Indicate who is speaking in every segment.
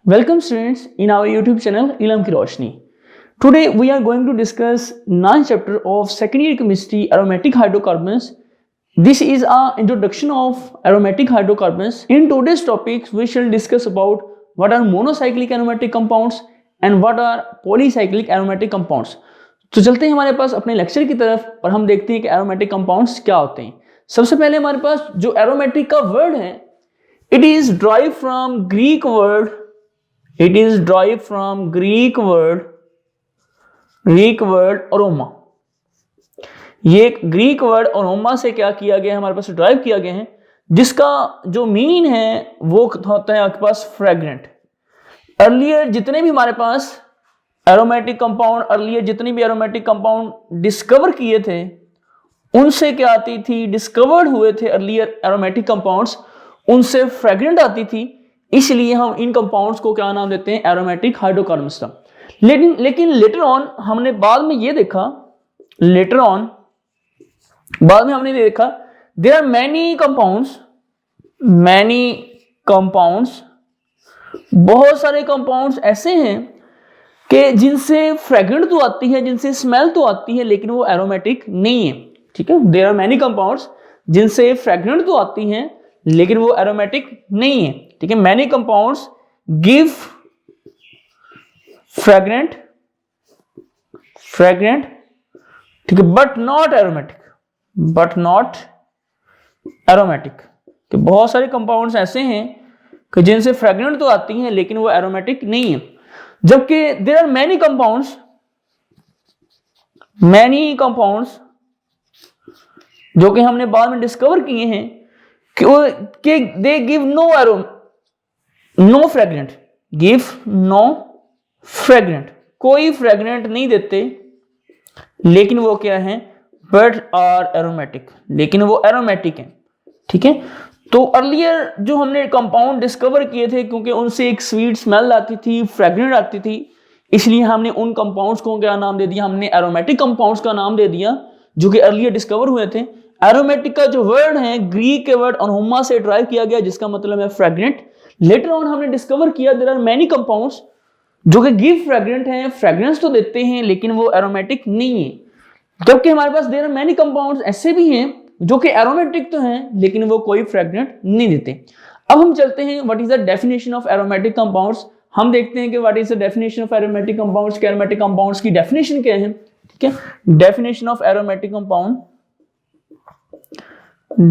Speaker 1: Welcome students in our YouTube channel Ilam की रोशनी. Today we are going to discuss 9th chapter of second year chemistry aromatic hydrocarbons. This is our introduction of aromatic hydrocarbons. In today's topics we shall discuss about what are monocyclic aromatic compounds and what are polycyclic aromatic compounds. तो चलते हैं हमारे पास अपने lecture की तरफ और हम देखते हैं कि aromatic compounds क्या होते हैं. सबसे पहले हमारे पास जो aromatic का वर्ड है, it is derived from Greek word. It is derived from Greek word aroma. ये ग्रीक वर्ड अरोमा से क्या किया गया है, हमारे पास ड्राइव किया गया है, जिसका जो मीन है वो होता है आपके पास फ्रेग्रेंट. अर्लियर जितने भी हमारे पास एरोमेटिक कंपाउंड डिस्कवर किए थे, उनसे क्या आती थी, डिस्कवर्ड हुए थे अर्लियर एरोमेटिक कंपाउंड्स, उनसे फ्रेग्रेंट आती थी. इसलिए हम इन कंपाउंड्स को क्या नाम देते हैं, एरोमेटिक हाइड्रोकार्बन्स का. लेकिन लेटर ऑन हमने बाद में ये देखा, देयर आर मैनी कंपाउंड्स, बहुत सारे कंपाउंड्स ऐसे हैं कि जिनसे फ्रेग्रेंट तो आती है, जिनसे स्मेल तो आती है, लेकिन वो एरोमेटिक नहीं है. ठीक है, देयर आर मैनी कंपाउंड्स जिनसे फ्रेग्रेंट तो आती हैं लेकिन वो एरोमेटिक नहीं है. ठीक है, मैनी कंपाउंड्स गिव फ्रेग्रेंट, ठीक है, बट नॉट एरोमेटिक. कि बहुत सारे कंपाउंड्स ऐसे हैं कि जिनसे फ्रेग्रेंट तो आती हैं लेकिन वो एरोमेटिक नहीं है. जबकि देयर आर मैनी कंपाउंड्स जो कि हमने बाद में डिस्कवर किए हैं कि दे गिव नो फ्रेग्रेंट, कोई फ्रेग्रेंट नहीं देते, लेकिन वो क्या है, बट आर एरोमेटिक, लेकिन वो एरोमेटिक है. ठीक है, तो अर्लियर जो हमने कंपाउंड डिस्कवर किए थे, क्योंकि उनसे एक स्वीट स्मेल आती थी, फ्रेग्रेंट आती थी, इसलिए हमने उन कंपाउंड्स को क्या नाम दे दिया, हमने एरोमेटिक कंपाउंड्स का नाम दे दिया, जो कि अर्लियर डिस्कवर हुए थे. एरोमेटिक का जो वर्ड है ग्रीक के वर्ड अरोमा से ड्राइव किया गया, जिसका मतलब है फ्रेग्रेंट. लेटर ऑन हमने डिस्कवर किया देयर आर मैनी कंपाउंड्स जो कि गिव फ्रेग्रेंट हैं, फ्रेग्रेंस तो देते हैं लेकिन वो एरोमेटिक नहीं है. जबकि हमारे पास देयर आर मैनी कंपाउंड्स ऐसे भी हैं जो कि एरोमेटिक तो हैं लेकिन वो कोई फ्रेग्रेंट नहीं देते. अब हम चलते हैं what is the definition of aromatic compounds. हम देखते हैं कि what is the definition of aromatic compounds, कि एरोमेटिक कंपाउंड्स की डेफिनेशन क्या है. ठीक है, definition of aromatic compound.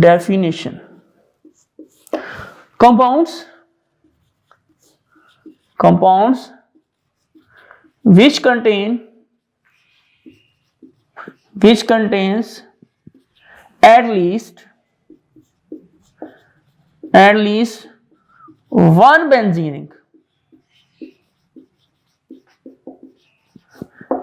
Speaker 1: Definition: compounds which contains at least one benzene ring.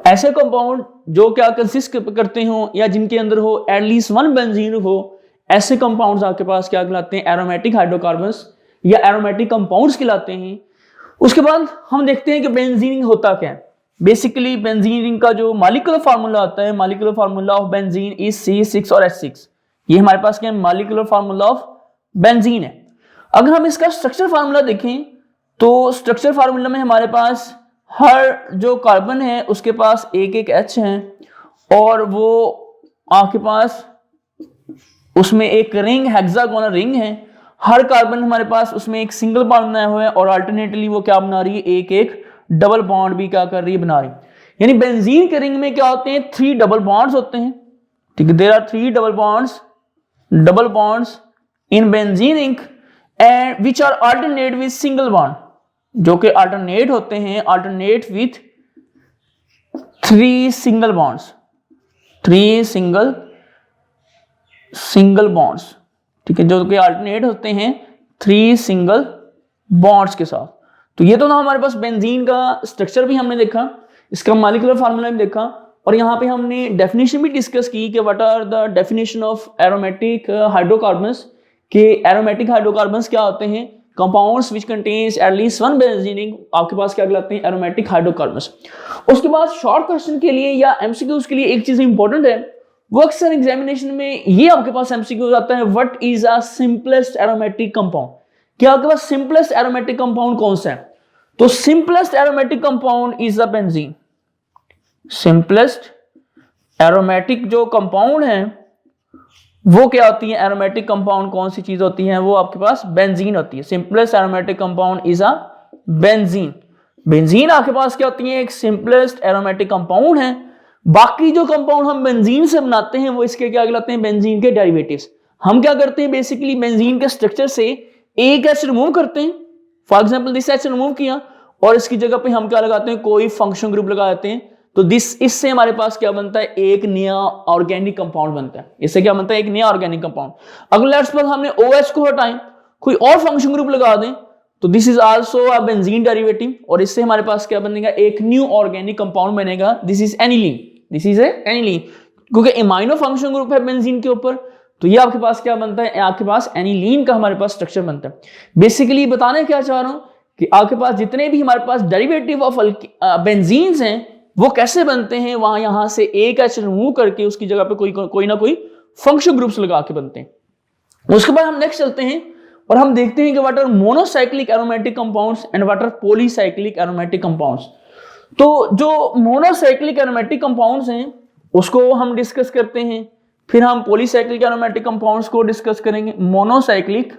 Speaker 1: ऐसे कंपाउंड जो क्या कंसिस्ट करते हो या जिनके अंदर हो एटलीस्ट वन बेंजीन हो, ऐसे कंपाउंड्स आपके पास क्या कहलाते हैं, एरोमेटिक हाइड्रोकार्बन्स या एरोमेटिक कंपाउंड्स कहलाते हैं. उसके बाद हम देखते हैं कि बेंजीन होता क्या है. बेसिकली बेंजीन का जो मॉलिक्यूलर फार्मूला होता है, molecular formula of benzene is C6 और H6. ये हमारे पास क्या है, मॉलिक्यूलर फार्मूला ऑफ बेंजीन है. अगर हम इसका स्ट्रक्चर फार्मूला देखें तो स्ट्रक्चर फार्मूला में हमारे पास हर जो कार्बन है उसके पास एक H है, और वो आपके पास उसमें एक रिंग, हेक्सागोनल रिंग है. हर कार्बन हमारे पास उसमें एक सिंगल बॉन्ड बनाया हुआ है, और अल्टरनेटली वो क्या बना रही है, एक डबल बॉन्ड भी क्या कर रही है, बना रही है. यानी बेंजीन के रिंग में क्या होते हैं, 3 डबल बॉन्ड्स होते हैं. ठीक है, there are 3 double bonds in benzene ring and which are alternate with single bond, जो कि अल्टरनेट होते हैं, alternate with 3 single bonds, 3 single bonds. ठीक है, जो कि अल्टरनेट होते हैं 3 सिंगल बॉन्ड्स के साथ. तो ये तो ना हमारे पास बेंजीन का स्ट्रक्चर भी हमने देखा, इसका मॉलिक्यूलर फार्मूला भी देखा, और यहाँ पे हमने डेफिनेशन भी डिस्कस की कि what are the definition of aromatic hydrocarbons, के एरोमेटिक हाइड्रोकार्बन्स क्या होते हैं, compounds which contains at least one benzene ring आपके पास क्या कहलाते हैं, एरोमेटिक हाइड्रोकार्बन्स. उसके बाद शॉर्ट क्वेश्चन के लिए या एमसीक्यूज के लिए एक चीज इंपॉर्टेंट है, वो अक्सर एग्जामिनेशन में ये आपके पास एमसीक्यू आता है, what is a simplest aromatic compound, क्या आपके पास सिंपलेस्ट एरोमेटिक कंपाउंड कौन सा है. तो simplest aromatic compound is the benzene. Simplest aromatic जो कंपाउंड है वो क्या होती है, एरोमेटिक कंपाउंड कौन सी चीज होती है, वो आपके पास बेंजीन होती है। Simplest aromatic compound is a benzene. Benzene आपके पास क्या होती है, एक सिंपलेस्ट एरोमेटिक कंपाउंड है। बाकी जो कंपाउंड हम बेंजीन से बनाते हैं वो इसके क्या कहलाते हैं, बेंजीन के डेरिवेटिव्स। हम क्या करते हैं, बेसिकली बेंजीन के स्ट्रक्चर से एक एच रिमूव करते हैं। For example this H remove किया और इसकी जगह पे हम क्या लगाते हैं, कोई फंक्शन ग्रुप लगा देते हैं। तो इससे हमारे पास क्या बनता है, एक नया ऑर्गेनिक कंपाउंड बनता है। इससे क्या बनता है, एक नया ऑर्गेनिक कंपाउंड। अगर लेट्स सपोज हमने OH को हटाएं, कोई और फंक्शन ग्रुप लगा दें, तो this is also a benzene derivative और इससे हमारे पास क्या बनेगा, एक न्यू ऑर्गेनिक कंपाउंड बनेगा। This is aniline. This is aniline क्योंकि इमाइनो फंक्शन ग्रुप है बेंजीन के ऊपर, तो ये आपके पास क्या बनता है, आपके पास एनिलीन का हमारे पास स्ट्रक्चर बनता है। बेसिकली बताने क्या चाह रहा हूं कि आपके पास जितने भी हमारे पास डेरिवेटिव ऑफ बेंजीन्स हैं वो कैसे बनते हैं, वहां यहां से एक एच रिमूव करके उसकी जगह पे कोई ना कोई फंक्शन ग्रुप्स लगा के बनते हैं। उसके बाद हम नेक्स्ट चलते हैं और हम देखते हैं कि what are monocyclic aromatic compounds and what are polycyclic aromatic compounds. तो जो मोनोसाइक्लिक एरोमेटिक कंपाउंड्स हैं उसको हम डिस्कस करते हैं, फिर हम पॉलीसाइक्लिक एरोमेटिक कंपाउंड्स को डिस्कस करेंगे। Monocyclic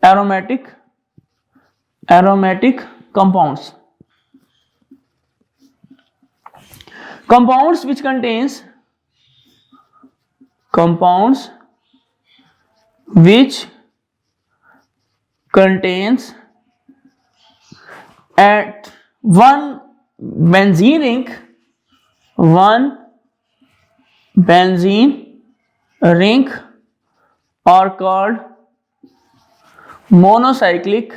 Speaker 1: aromatic compounds which contains at one benzene ring are called monocyclic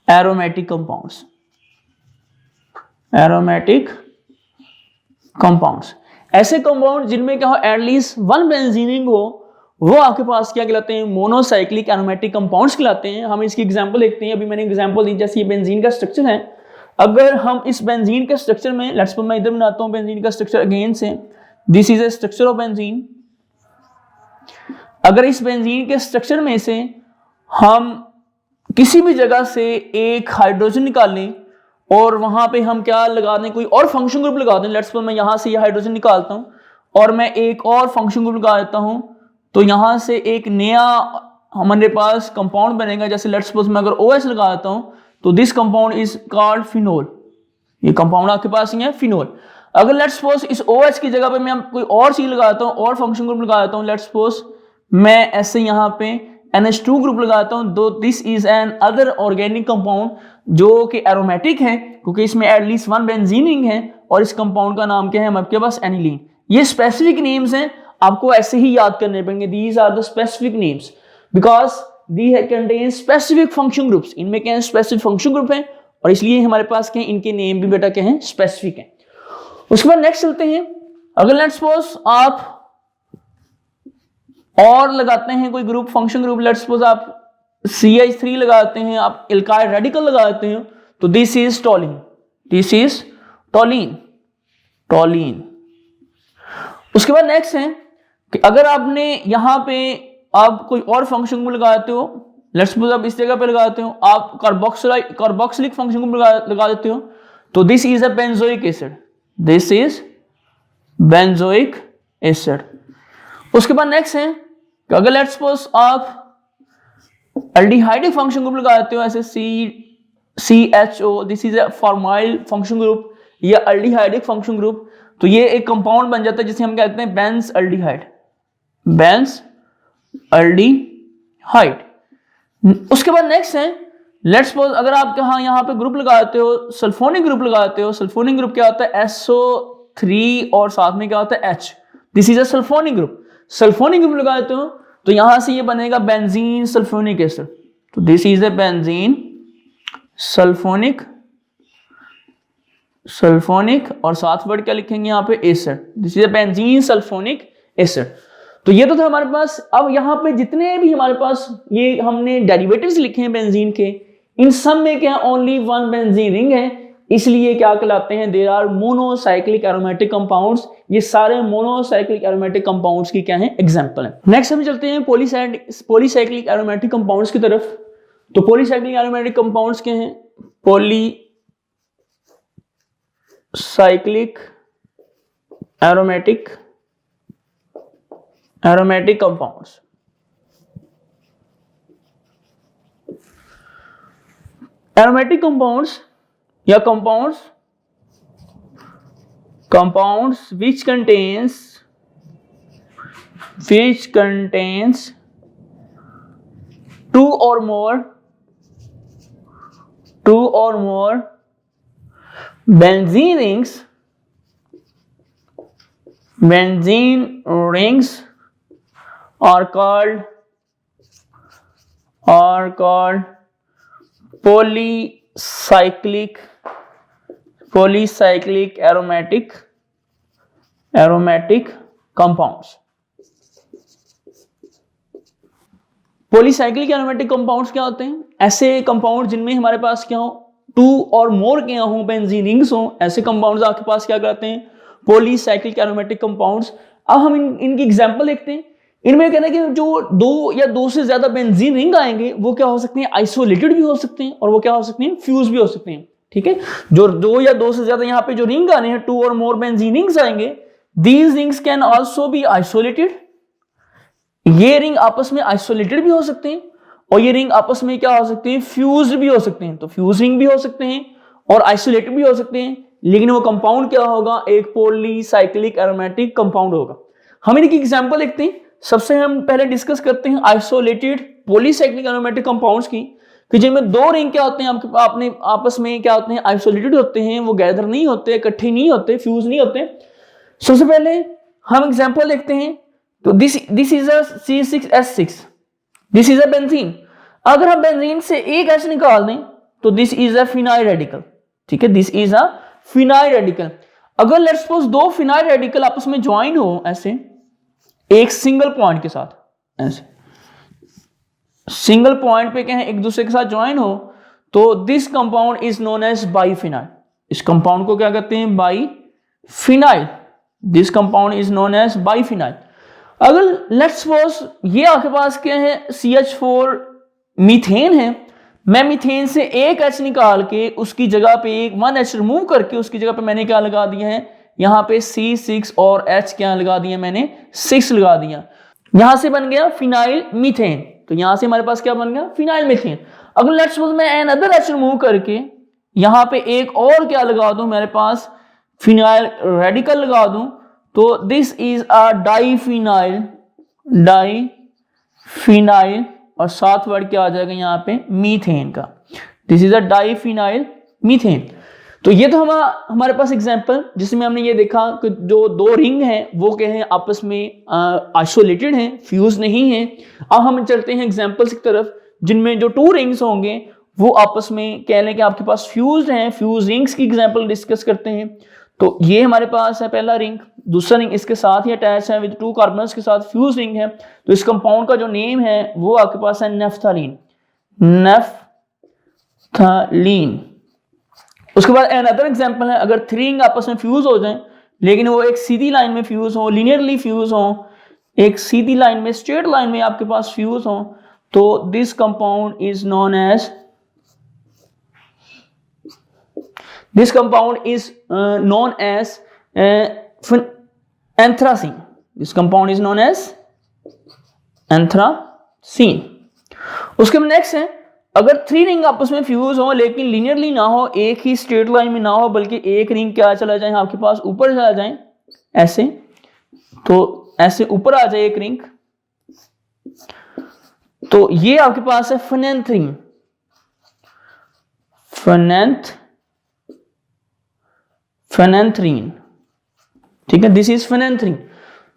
Speaker 1: aromatic compounds। ऐसे कंपाउंड जिनमें क्या हो, एटलीस्ट वन बेंजीन रिंग हो, वो आपके पास क्या कहलाते हैं, मोनोसाइक्लिक एरोमेटिक कंपाउंड्स कहलाते हैं। हम इसकी एग्जांपल देखते हैं। अभी मैंने एग्जांपल दी, जैसे ये बेंजीन का स्ट्रक्चर है। अगर हम इस बेंजीन के स्ट्रक्चर में, लेट्स सपोज मैं इधर बनाता हूं बेंजीन का स्ट्रक्चर अगेन से, this is a structure of benzene. अगर इस बेंजीन के स्ट्रक्चर में से हम किसी भी जगह से एक हाइड्रोजन निकालें और वहां पे हम क्या लगा दें, कोई और फंक्शन ग्रुप लगा दें। लेट्स सपोज मैं यहां से ये हाइड्रोजन निकालता हूं और मैं एक और फंक्शन ग्रुप लगा देता हूं, तो यहां से एक नया हमारे पास कंपाउंड बनेगा। जैसे लेट्स सपोज मैं अगर OH लगा देता हूं तो this compound is called phenol. ये कंपाउंड आपके पास ही है, फिनोल। अगर लेट्स सपोज इस OH की जगह पे मैं कोई और चीज लगाता हूं और फंक्शन ग्रुप लगा देता हूं, लेट्स सपोज मैं ऐसे यहां पे NH2 ग्रुप लगाता हूं, तो this is an other organic compound जो कि एरोमेटिक है क्योंकि इसमें एटलीस्ट वन बेंजीन रिंग है और इस कंपाउंड का नाम क्या है, आपके पास एनिलीन। ये स्पेसिफिक नेम्स हैं, आपको ऐसे ही याद करने पड़ेंगे। These are the specific names because they contain specific function groups. इनमें क्या है, स्पेसिफिक फंक्शन ग्रुप है और इसलिए हमारे पास क्या है, इनके नेम भी बेटा क्या है, स्पेसिफिक है। उसके बाद नेक्स्ट चलते हैं। अगर लेट्स सपोज आप और लगाते हैं कोई group, function group, let's suppose आप CH3 लगाते हैं, आप एल्काइल रेडिकल लगाते हैं, तो this is toluene. This is toluene. उसके बाद नेक्स्ट है कि अगर आपने यहां पे आप कोई और फंक्शन ग्रुप लगाते हो, लेट्स सपोज आप इस जगह पे लगाते हो, आप कार्बोक्सिलिक फंक्शन ग्रुप लगा देते हो, तो this is a benzoic acid. This is benzoic acid. उसके बाद नेक्स्ट है कि अगर लेट्स सपोज आप एल्डिहाइडिक फंक्शन ग्रुप लगाते हो, ऐसे CHO, this is a formyl function group या एल्डिहाइडिक फंक्शन ग्रुप, तो ये एक कंपाउंड बन जाता है जिसे हम कहते हैं बेंज एल्डिहाइड। उसके बाद नेक्स्ट है, लेट्स सपोज अगर आप यहाँ पे ग्रुप लगाते हो, सल्फोनिक ग्रुप लगाते हो। सल्फोनिक ग्रुप क्या होता है, SO3 और साथ में क्या होता है H। This is a sulphonic group. Sulphonic group लगाते हो तो यहां से ये बनेगा बेंजीन सल्फोनिक एसिड। तो this is a benzene sulphonic और साथ वर्ड क्या लिखेंगे यहाँ पे, acid. This is a benzene sulphonic acid. तो ये तो था हमारे पास। अब यहाँ पे जितने भी हमारे पास ये हमने डेरिवेटिव्स लिखे हैं बेंजीन के, इन सब में क्या ओनली वन बेंजीन रिंग है, इसलिए क्या कहलाते हैं, there are monocyclic aromatic compounds. ये सारे मोनोसाइक्लिक एरोमेटिक कंपाउंड्स की क्या है, एग्जांपल है। नेक्स्ट हम चलते हैं पॉलीसाइक्लिक एरोमेटिक कंपाउंड्स की तरफ। तो पॉलीसाइक्लिक एरोमेटिक कंपाउंड्स क्या हैं, polycyclic aromatic compounds. Aromatic compounds या compounds which contains two or more benzene rings are called polycyclic aromatic compounds। Polycyclic aromatic compounds क्या होते हैं, ऐसे कंपाउंड जिनमें हमारे पास क्या हो, टू और मोर क्या हो, बेंजीन रिंग्स हो, ऐसे कंपाउंड्स आपके पास क्या कहते हैं, पॉलीसाइक्लिक एरोमेटिक कंपाउंड्स। अब हम इनकी एग्जांपल देखते हैं। इनमें कहना है कि जो दो या दो से ज्यादा बेंजीन रिंग आएंगे वो क्या हो सकते हैं, आइसोलेटेड भी हो सकते हैं और वो क्या हो सकते हैं, फ्यूज भी हो सकते हैं। ठीक है, जो दो या दो से ज्यादा यहाँ पे जो रिंग आने हैं, टू और मोर बेंजीन रिंग्स आएंगे, these rings can also be isolated. ये रिंग आपस में आइसोलेटेड भी हो सकते हैं और ये रिंग आपस में क्या हो सकते हैं, फ्यूज भी हो सकते हैं। तो फ्यूज रिंग भी हो सकते हैं और आइसोलेटेड भी हो सकते हैं, लेकिन वो कंपाउंड क्या होगा, एक पॉलीसाइक्लिक एरोमेटिक कंपाउंड होगा। हम इनकी एग्जांपल देखते हैं। सबसे हम पहले डिस्कस करते हैं आइसोलेटेड पॉलीसाइक्लिक एरोमेटिक कंपाउंड्स की, कि जिनमें दो रिंग क्या होते हैं आपने आपस में क्या होते हैं, आइसोलेटेड होते हैं, वो गैदर नहीं होते, इकट्ठे नहीं होते, फ्यूज नहीं होते। सबसे पहले हम एग्जांपल देखते हैं। तो this is a C6H6, this is a benzene. अगर हम बेंजीन से एक H निकाल दें तो this is a phenyl radical. ठीक है, this is a phenyl radical. अगर लेट्स सपोज दो फिनाइल रेडिकल आपस में ज्वाइन हो ऐसे एक सिंगल पॉइंट के साथ, ऐसे सिंगल पॉइंट पे क्या है, एक दूसरे के साथ ज्वाइन हो, तो this compound is known as biphenyl. इस कंपाउंड को क्या कहते हैं, biphenyl. This compound is known as biphenyl. अगर लेट्स सपोज ये आपके पास क्या है, CH4 मीथेन है, मैं मीथेन से एक H निकाल के उसकी जगह पे एक 1H रिमूव करके उसकी जगह पे मैंने क्या लगा दिया है, यहाँ पे C6 और H क्या लगा दिया, मैंने 6 लगा दिया। यहां से बन गया फिनाइल मीथेन। तो यहां से हमारे पास क्या बन गया, फिनाइल मीथेन। अगर लेट्स सपोज मैं अनदर H रिमूव करके यहां पे एक और क्या लगा दूं, मेरे पास फिनाइल रेडिकल लगा दूं, तो दिस इज अ डाइफिनाइल और साथ वर्ड क्या आ जाएगा यहाँ पे, मीथेन का। This is a diphenyl methane. तो ये तो हमारे पास एग्जांपल जिसमें हमने ये देखा कि जो दो रिंग हैं वो क्या है, आपस में आइसोलेटेड हैं, फ्यूज नहीं है। अब हम चलते हैं एग्जांपल्स की तरफ जिनमें जो टू रिंग्स होंगे वो आपस में कह लें कि आपके पास फ्यूज हैं। फ्यूज रिंग्स की एग्जांपल डिस्कस करते हैं। तो ये हमारे पास है पहला रिंग, दूसरा रिंग इसके साथ ही अटैच है विद टू कार्बन्स के साथ, फ्यूज रिंग है। तो इस कंपाउंड का जो नेम है वो आपके पास है नेफ्थलीन। उसके बाद अनदर एग्जांपल है, अगर थ्री रिंग आपस में फ्यूज हो जाएं लेकिन वो एक सीधी लाइन में फ्यूज हो, लीनियरली फ्यूज हो, एक सीधी लाइन में, स्ट्रेट लाइन में आपके पास फ्यूज हो, तो this compound is known as anthracene. This compound is known as anthracene. उसके बाद नेक्स्ट है, अगर थ्री रिंग आपस में फ्यूज हो लेकिन लीनियरली ना हो, एक ही स्ट्रेट लाइन में ना हो, बल्कि एक रिंग क्या चला जाए आपके पास ऊपर चला जाए ऐसे, तो ऐसे ऊपर आ जाए एक रिंग, तो ये आपके पास है फेनेंथ्रीन। ठीक है, दिस इज फेनेंथ्रीन।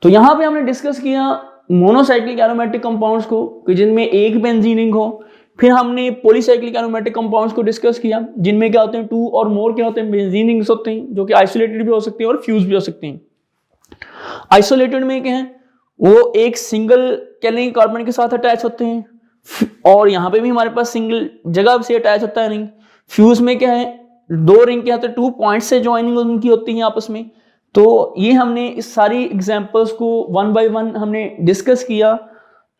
Speaker 1: तो यहां पे हमने डिस्कस किया मोनोसाइक्लिक एरोमेटिक कंपाउंड्स को कि जिनमें एक बेंजीन रिंग हो। फिर हमने पॉलीसाइक्लिक एरोमेटिक कंपाउंड्स को डिस्कस किया जिनमें क्या होते हैं, टू और मोर क्या होते हैं, बेंजीन रिंग्स होते हैं, जो कि आइसोलेटेड भी हो सकते हैं और फ्यूज भी हो सकते हैं। आइसोलेटेड में क्या है, वो एक सिंगल कैलिंग कार्बन के साथ अटैच होते हैं और यहाँ पे भी हमारे पास सिंगल जगह से अटैच होता है रिंग। फ्यूज में क्या है, दो रिंग के होते 2 पॉइंट से ज्वाइनिंग उनकी होती है आपस में। तो ये हमने इस सारी एग्जांपल्स को वन बाय वन हमने डिस्कस किया।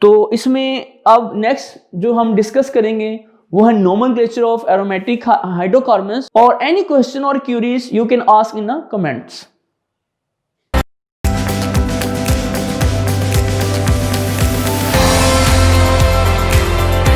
Speaker 1: तो इसमें अब नेक्स्ट जो हम डिस्कस करेंगे वो है नोमेनक्लेचर ऑफ एरोमेटिक हाइड्रोकार्बन्स। और एनी क्वेश्चन और queries you can ask in the comments.